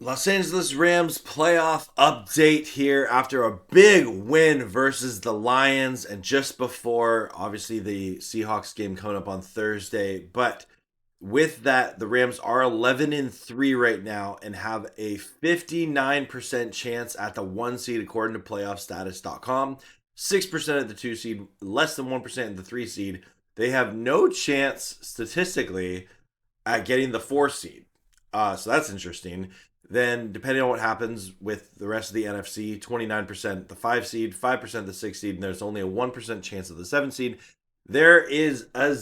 Los Angeles Rams playoff update here after a big win versus the Lions, and just before, obviously, the Seahawks game coming up on Thursday. But with that, the Rams are 11-3 right now and have a 59% chance at the 1 seed according to playoffstatus.com, 6% at the 2 seed, less than 1% at the 3 seed. They have no chance statistically at getting the 4 seed. So that's interesting. Then, depending on what happens with the rest of the NFC, 29% the 5 seed, 5% the 6 seed, and there's only a 1% chance of the 7 seed. There is a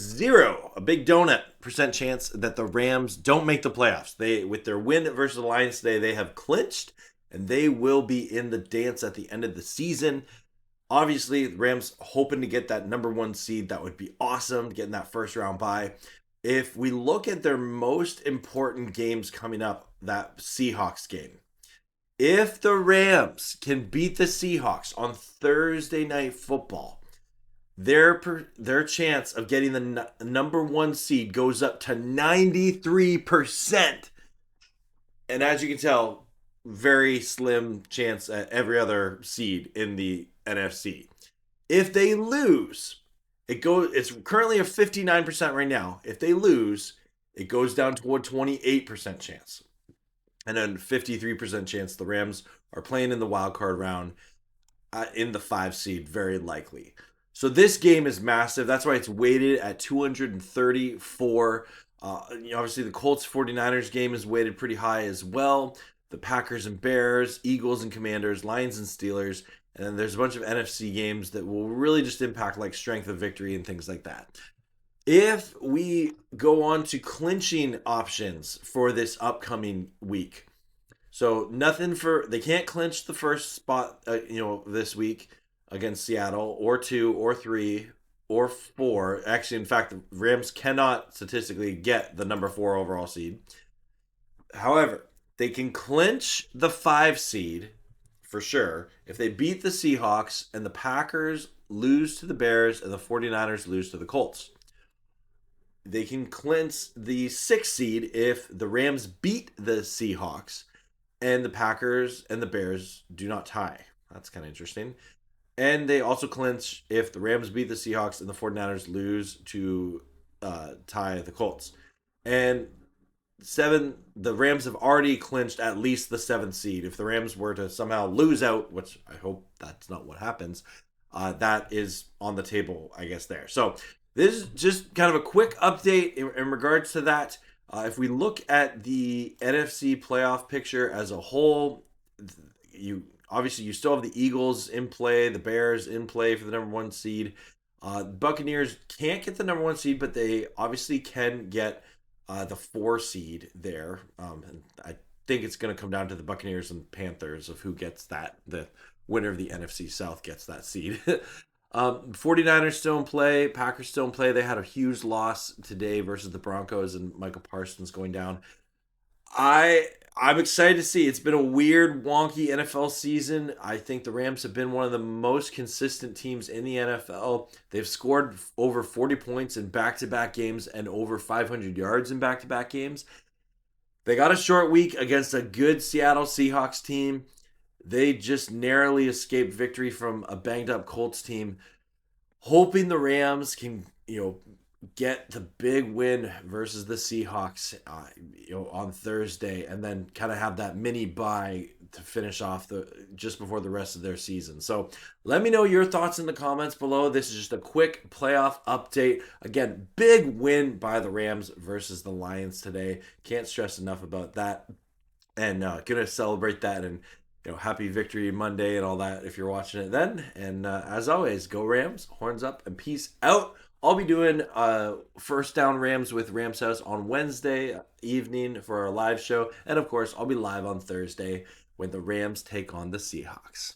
big donut percent chance that the Rams don't make the playoffs. With their win versus the Lions today, they have clinched and they will be in the dance at the end of the season. Obviously, the Rams hoping to get that number 1 seed. That would be awesome, getting that first round bye. If we look at their most important games coming up, that Seahawks game, if the Rams can beat the Seahawks on Thursday Night Football, their chance of getting the number 1 seed goes up to 93%. And as you can tell, very slim chance at every other seed in the NFC. If they lose, it's currently a 59% right now. If they lose, it goes down to a 28% chance. And then 53% chance the Rams are playing in the wild card round in the 5 seed, very likely. So this game is massive. That's why it's weighted at 234. Obviously, the Colts 49ers game is weighted pretty high as well. The Packers and Bears, Eagles and Commanders, Lions and Steelers. And then there's a bunch of NFC games that will really just impact like strength of victory and things like that. If we go on to clinching options for this upcoming week, so they can't clinch the first spot, this week against Seattle, or 2, or 3, or 4. Actually, in fact, the Rams cannot statistically get the number 4 overall seed. However, they can clinch the 5 seed for sure if they beat the Seahawks and the Packers lose to the Bears and the 49ers lose to the Colts. They can clinch the 6 seed if the Rams beat the Seahawks and the Packers and the Bears do not tie. That's kind of interesting. And they also clinch if the Rams beat the Seahawks and the 49ers lose to tie the Colts. And 7, the Rams have already clinched at least the 7th seed. If the Rams were to somehow lose out, which I hope that's not what happens, that is on the table, I guess, there. So this is just kind of a quick update in regards to that. If we look at the NFC playoff picture as a whole, you still have the Eagles in play, the Bears in play for the number 1 seed. Buccaneers can't get the number 1 seed, but they obviously can get the 4 seed there. And I think it's going to come down to the Buccaneers and Panthers of who gets that. The winner of the NFC South gets that seed. 49ers still in play. Packers still in play. They had a huge loss today versus the Broncos and Michael Parsons going down. I'm excited to see. It's been a weird, wonky NFL season. I think the Rams have been one of the most consistent teams in the NFL. They've scored over 40 points in back-to-back games and over 500 yards in back-to-back games. They got a short week against a good Seattle Seahawks team. They just narrowly escaped victory from a banged-up Colts team. Hoping the Rams can, get the big win versus the Seahawks, on Thursday, and then kind of have that mini bye to finish off just before the rest of their season. So let me know your thoughts in the comments below. This is just a quick playoff update. Again, big win by the Rams versus the Lions today. Can't stress enough about that. And gonna celebrate that, and happy Victory Monday and all that if you're watching it then. And as always, go Rams, horns up, and peace out. I'll be doing First Down Rams with Rams House on Wednesday evening for our live show. And of course, I'll be live on Thursday when the Rams take on the Seahawks.